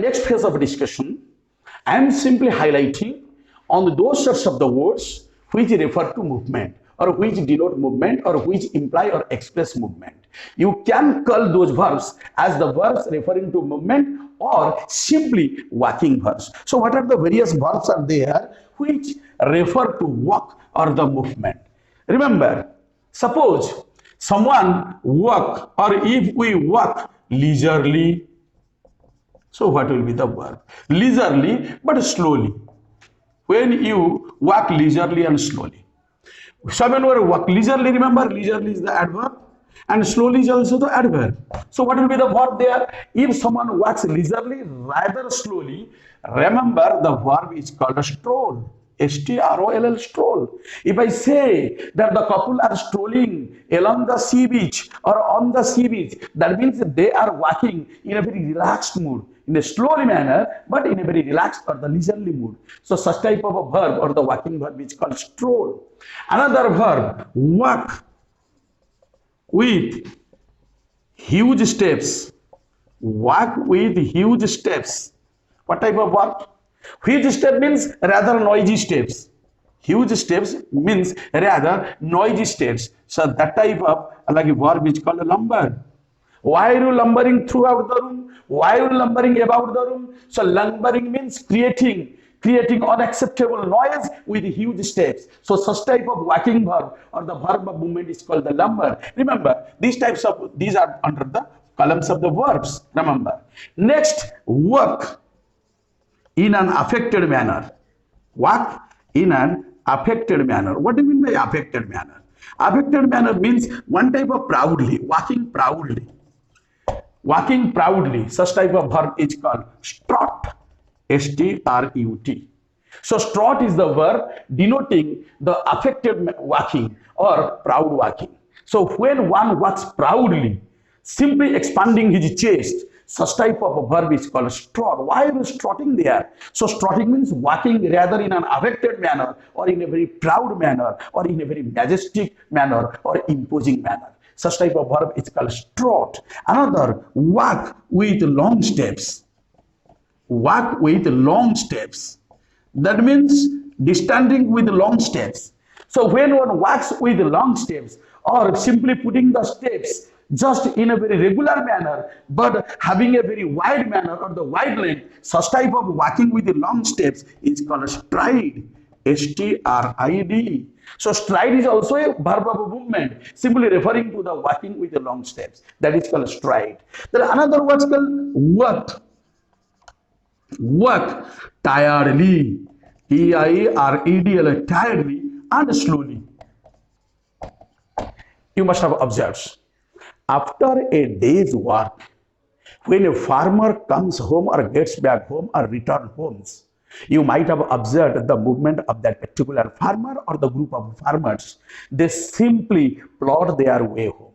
next phase of discussion, I am simply highlighting on those sorts of the words which refer to movement or which denote movement or which imply or express movement. You can call those verbs as the verbs referring to movement or simply walking verbs. So what are the various verbs are there which refer to walk or the movement? Remember, suppose someone walk, or if we walk leisurely, so what will be the verb? Leisurely but slowly. When you walk leisurely and slowly. Someone will walk leisurely, remember leisurely is the adverb and slowly is also the adverb. So what will be the verb there? If someone walks leisurely rather slowly, remember the verb is called a stroll. S-T-R-O-L-L, stroll. If I say that the couple are strolling along the sea beach or on the sea beach, that means they are walking in a very relaxed mood, in a slowly manner, but in a very relaxed or the leisurely mood. So such type of a verb or the walking verb is called stroll. Another verb, walk with huge steps. Walk with huge steps. What type of verb? Huge step means rather noisy steps. Huge steps means rather noisy steps. So that type of like a verb is called a lumber. Why are you lumbering throughout the room? Why are you lumbering about the room? So lumbering means creating unacceptable noise with huge steps. So such type of walking verb or the verb of movement is called the lumber. Remember, these are under the columns of the verbs. Remember. Next, work in an affected manner. Walk in an affected manner. What do you mean by affected manner? Affected manner means one type of proudly, walking proudly. Walking proudly, such type of verb is called strut. S-T-R-U-T. So strut is the verb denoting the affected walking or proud walking. So when one walks proudly, simply expanding his chest, such type of a verb is called strut. Why are you strutting there? So strutting means walking rather in an affected manner or in a very proud manner or in a very majestic manner or imposing manner. Such type of verb is called strut. Another, walk with long steps. Walk with long steps. That means standing with long steps. So when one walks with long steps or simply putting the steps just in a very regular manner, but having a very wide manner or the wide length, such type of walking with the long steps is called stride. S-T-R-I-D. So stride is also a verb of movement, simply referring to the walking with the long steps. That is called stride. Then another word is called work. Work tiredly. T-I-R-E-D-L, tiredly and slowly. You must have observed. After a day's work, when a farmer comes home or gets back home or return homes, you might have observed the movement of that particular farmer or the group of farmers. They simply plod their way home.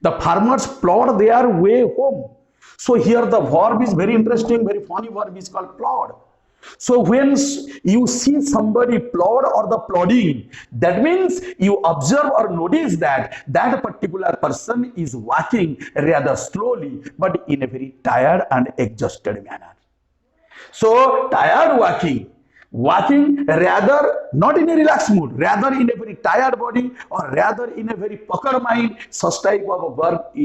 The farmers plod their way home. So here the verb is very interesting, very funny verb is called plod. So when you see somebody plod or the plodding, that means you observe or notice that that particular person is walking rather slowly, but in a very tired and exhausted manner. So tired walking rather not in a relaxed mood, rather in a very tired body or rather in a very pucker mind. Such type of a verb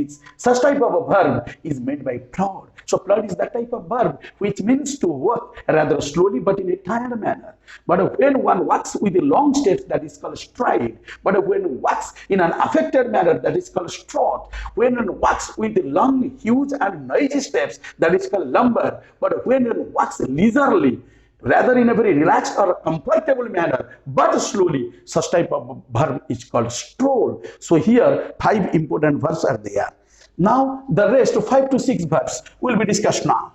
is made by plod. So plod is that type of verb which means to work rather slowly but in a tired manner. But when one walks with the long steps, that is called stride. But when one walks in an affected manner, that is called strut. When one walks with the long, huge and noisy steps, that is called lumber. But when one walks leisurely, rather in a very relaxed or comfortable manner, but slowly, such type of verb is called stroll. So here 5 important verbs are there. Now the rest 5 to 6 verbs will be discussed now.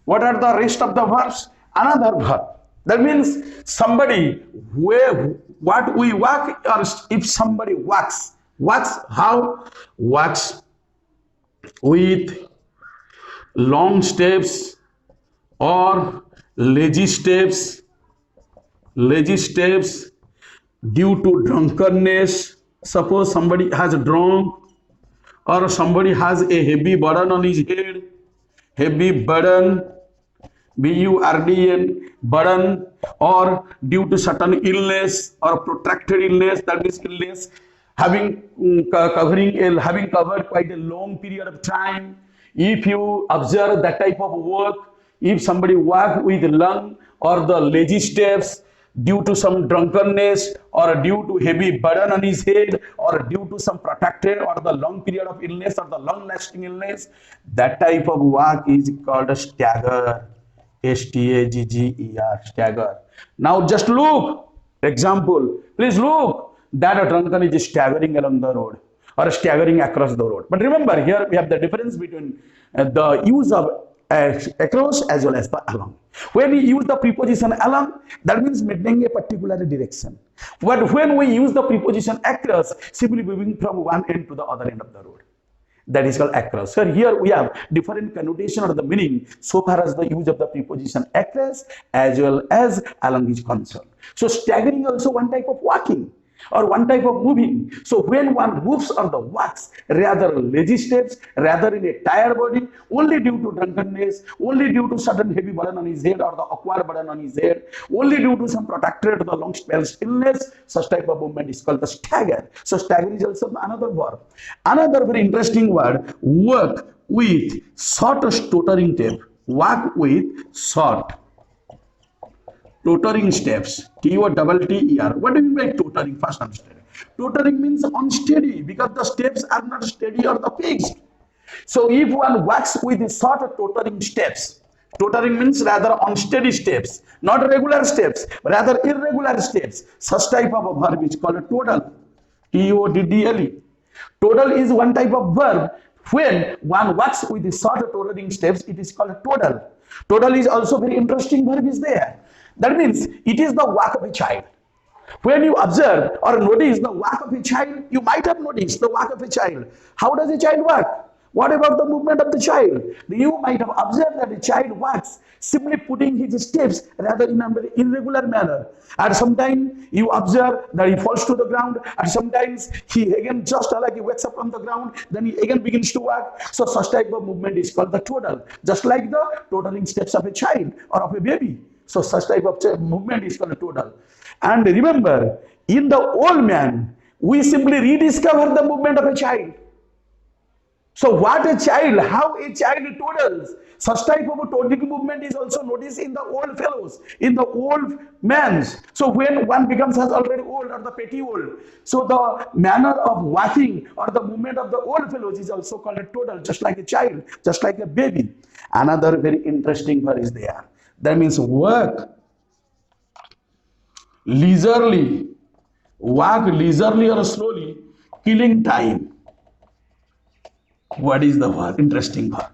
What are the rest of the verbs? Another verb. That means somebody what we walk, or if somebody walks how? Walks with long steps or lazy steps due to drunkenness. Suppose somebody has drunk or somebody has a heavy burden on his head. heavy burden, burden, burden, or due to certain illness or protracted illness, that means illness having having covered quite a long period of time. If you observe that type of work, if somebody work with lung or the lazy steps due to some drunkenness or due to heavy burden on his head or due to some protracted or the long period of illness or the long lasting illness, that type of work is called a stagger. Stagger, stagger. Now just look, example, please look, that a drunken is staggering along the road or staggering across the road. But remember, here we have the difference between the use of across as well as the along. When we use the preposition along, that means maintaining a particular direction. But when we use the preposition across, simply moving from one end to the other end of the road. That is called across. So here we have different connotation or the meaning so far as the use of the preposition across as well as along is concerned. So staggering also one type of walking or one type of moving. So when one moves or the walks, rather lazy steps, rather in a tired body, only due to drunkenness, only due to sudden heavy burden on his head or the awkward burden on his head, only due to some protracted or the long spells illness, such type of movement is called the stagger. So stagger is also another verb. Another very interesting word, work with short tottering step. Walk with short tottering steps, T-O-T-T-E-R. What do you mean by tottering? First understand. Tottering means unsteady because the steps are not steady or the fixed. So if one walks with the short tottering steps, tottering means rather unsteady steps, not regular steps, rather irregular steps. Such type of a verb is called a toddle, T-O-D-D-L-E. Toddle is one type of verb. When one walks with the short tottering steps, it is called a toddle. Toddle is also very interesting verb is there. That means it is the walk of a child. When you observe or notice the walk of a child, you might have noticed the walk of a child. How does a child walk? What about the movement of the child? You might have observed that a child walks simply putting his steps rather in a very irregular manner. And sometimes you observe that he falls to the ground, and sometimes he again just like he wakes up on the ground, then he again begins to walk. So such type of movement is called the toddle, just like the toddling steps of a child or of a baby. So such type of movement is called a toddle. And remember, in the old man, we simply rediscover the movement of a child. So what a child, how a child toddles, such type of a toddling movement is also noticed in the old fellows, in the old mans. So when one becomes as already old or the petty old, so the manner of walking or the movement of the old fellows is also called a toddle, just like a child, just like a baby. Another very interesting word is there. That means work leisurely, walk leisurely or slowly, killing time. What is the word? Interesting word.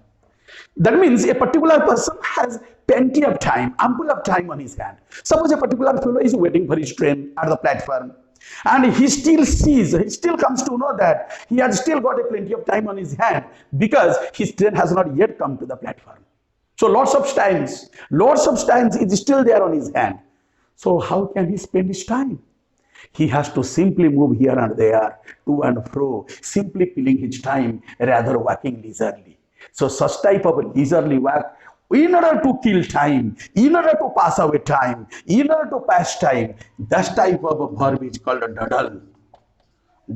That means a particular person has plenty of time, ample of time on his hand. Suppose a particular fellow is waiting for his train at the platform, and he still sees, he still comes to know that he has still got a plenty of time on his hand because his train has not yet come to the platform. So lots of times is still there on his hand. So how can he spend his time? He has to simply move here and there, to and fro, simply killing his time, rather walking leisurely. So such type of leisurely walk, in order to kill time, in order to pass away time, in order to pass time, that type of a verb is called a dawdle.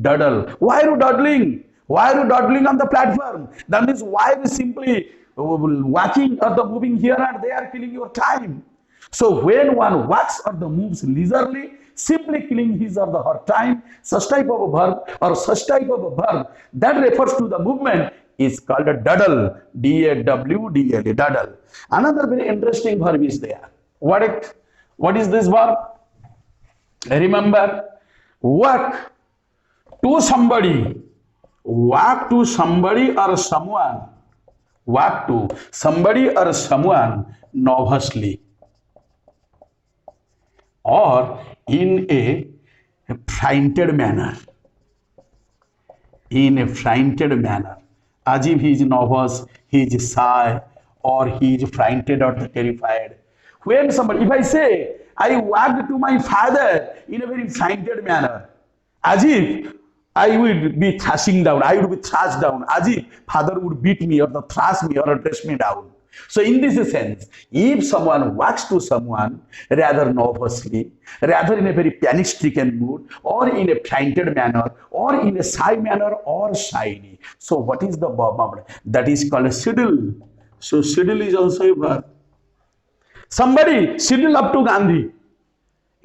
Dawdle. Why are you dawdling? Why are you dawdling on the platform? That means why are you simply walking or the moving here and there, killing your time? So when one walks or the moves leisurely, simply killing his or her time, such type of a verb or such type of a verb that refers to the movement is called a dawdle, D-A-W-D-L-E, dawdle. Another very interesting verb is there. What is this verb? Remember, work to somebody, walk to somebody or someone, walk to somebody or someone nervously, or in a frightened manner, in a frightened manner, as if he is nervous, he is shy, or he is frightened or terrified. When somebody, if I say, I walked to my father in a very frightened manner, as if I would be thrashing down. I would be thrashed down as if father would beat me or thrash me or dress me down. So in this sense, if someone walks to someone rather nervously, rather in a very panic-stricken mood, or in a frightened manner, or in a shy manner, or shyly. So what is the verb? That is called a sidle. So sidle is also a verb. Somebody sidle up to Gandhi.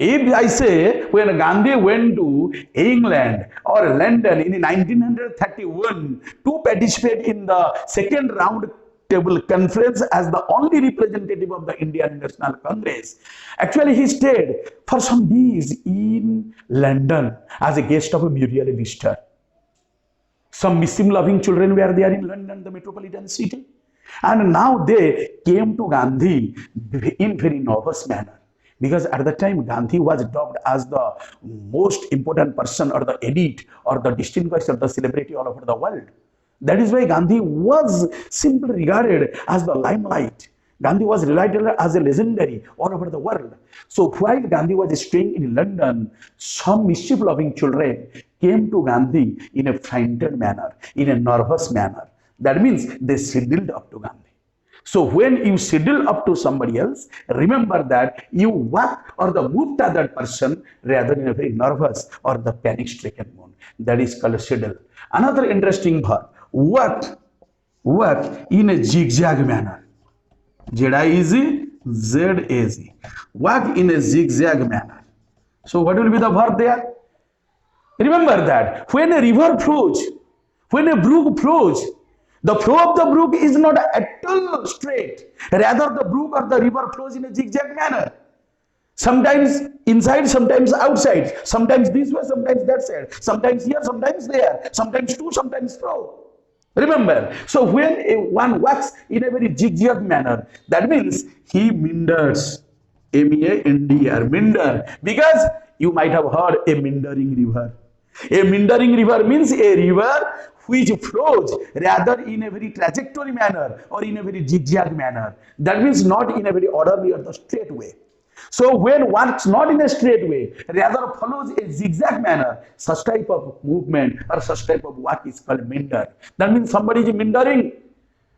If I say when Gandhi went to England or London in 1931 to participate in the second round table conference as the only representative of the Indian National Congress, actually he stayed for some days in London as a guest of a Muriel Lister. Some Muslim-loving children were there in London, the metropolitan city, and now they came to Gandhi in very nervous manner. Because at the time, Gandhi was dubbed as the most important person or the elite or the distinguished or the celebrity all over the world. That is why Gandhi was simply regarded as the limelight. Gandhi was regarded as a legendary all over the world. So while Gandhi was staying in London, some mischief-loving children came to Gandhi in a frightened manner, in a nervous manner. That means they sidled up to Gandhi. So when you sidle up to somebody else, remember that you walk or the move to that person rather in a very nervous or the panic-stricken mood. That is called sidle. Another interesting verb, walk in a zigzag manner. Z-I-Z-Z-A-Z. Walk in a zigzag manner. So what will be the verb there? Remember that when a river flows, when a brook flows, the flow of the brook is not at all straight. Rather, the brook or the river flows in a zigzag manner. Sometimes inside, sometimes outside. Sometimes this way, sometimes that side. Sometimes here, sometimes there. Sometimes to, sometimes fro. Remember, so when one walks in a very zigzag manner, that means he meanders. M-E-A-N-D-R, meander. Because you might have heard a meandering river. A meandering river means a river which flows rather in a very trajectory manner or in a very zigzag manner. That means not in a very orderly or the straight way. So when one's not in a straight way, rather follows a zigzag manner, such type of movement or such type of walk is called meander. That means somebody is meandering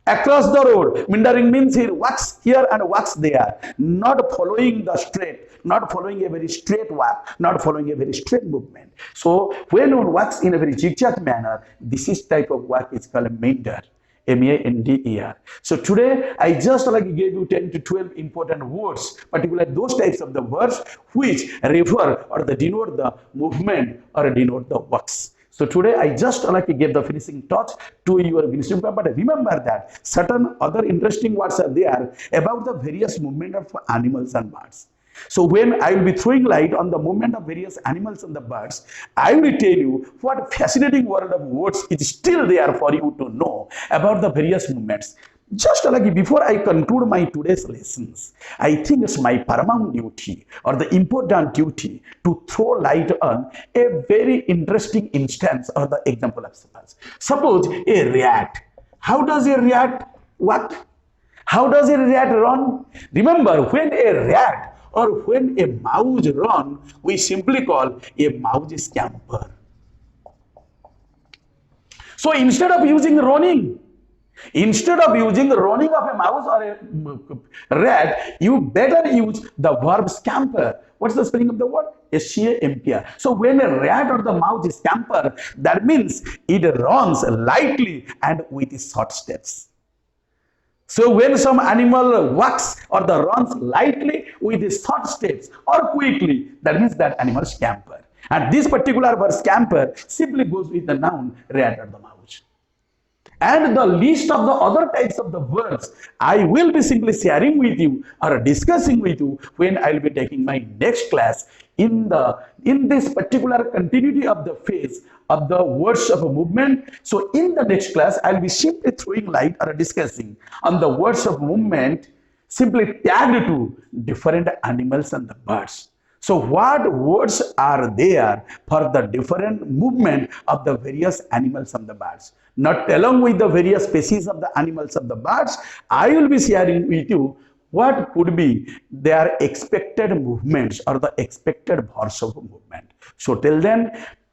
across the road. Meandering means he walks here and walks there, not following the straight, not following a very straight walk, not following a very straight movement. So when one walks in a very zigzag manner, this is type of walk is called meander. M-A-N-D-E-R. So today I just gave you 10 to 12 important words, particularly those types of the words which refer or denote the movement or denote the works. So today I just gave the finishing touch to your finishing paper, but remember that certain other interesting words are there about the various movement of animals and birds. So when I will be throwing light on the movement of various animals and the birds, I will tell you what fascinating world of words is still there for you to know about the various movements. Just before I conclude my today's lessons, I think it's my paramount duty or the important duty to throw light on a very interesting instance or the example of suppose. Suppose a rat. How does a rat walk? How does a rat run? Remember, when a rat or when a mouse run, we simply call a mouse scamper. So instead of using running of a mouse or a rat, you better use the verb scamper. What's the spelling of the word? S-C-A-M-P-R. So when a rat or the mouse scamper, that means it runs lightly and with short steps. So when some animal walks or runs lightly with short steps or quickly, that means that animal scamper. And this particular word scamper simply goes with the noun rat or the mouse. And the list of the other types of the words I will be simply sharing with you or discussing with you when I will be taking my next class in this particular continuity of the phase of the words of a movement. So in the next class, I will be simply throwing light or discussing on the words of movement simply tagged to different animals and the birds. So what words are there for the different movement of the various animals and the birds? Not along with the various species of the animals of the birds, I will be sharing with you what could be their expected movements or the expected verse of movement. So till then,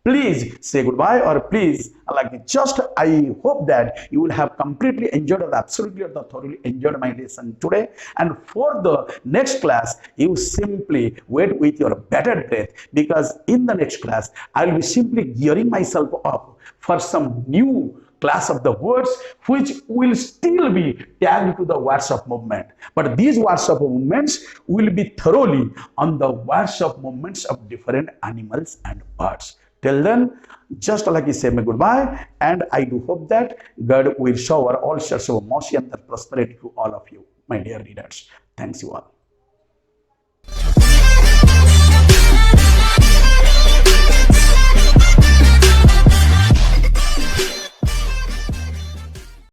please say goodbye, or please, like, just I hope that you will have completely enjoyed or absolutely or thoroughly enjoyed my lesson today. And for the next class, you simply wait with your bated breath, because in the next class I will be simply gearing myself up for some new class of the words which will still be tagged to the words of movement. But these words of movements will be thoroughly on the words of movements of different animals and birds. Till then, just like I say my goodbye, and I do hope that God will shower all sorts of mercy and prosperity to all of you, my dear readers. Thanks you all.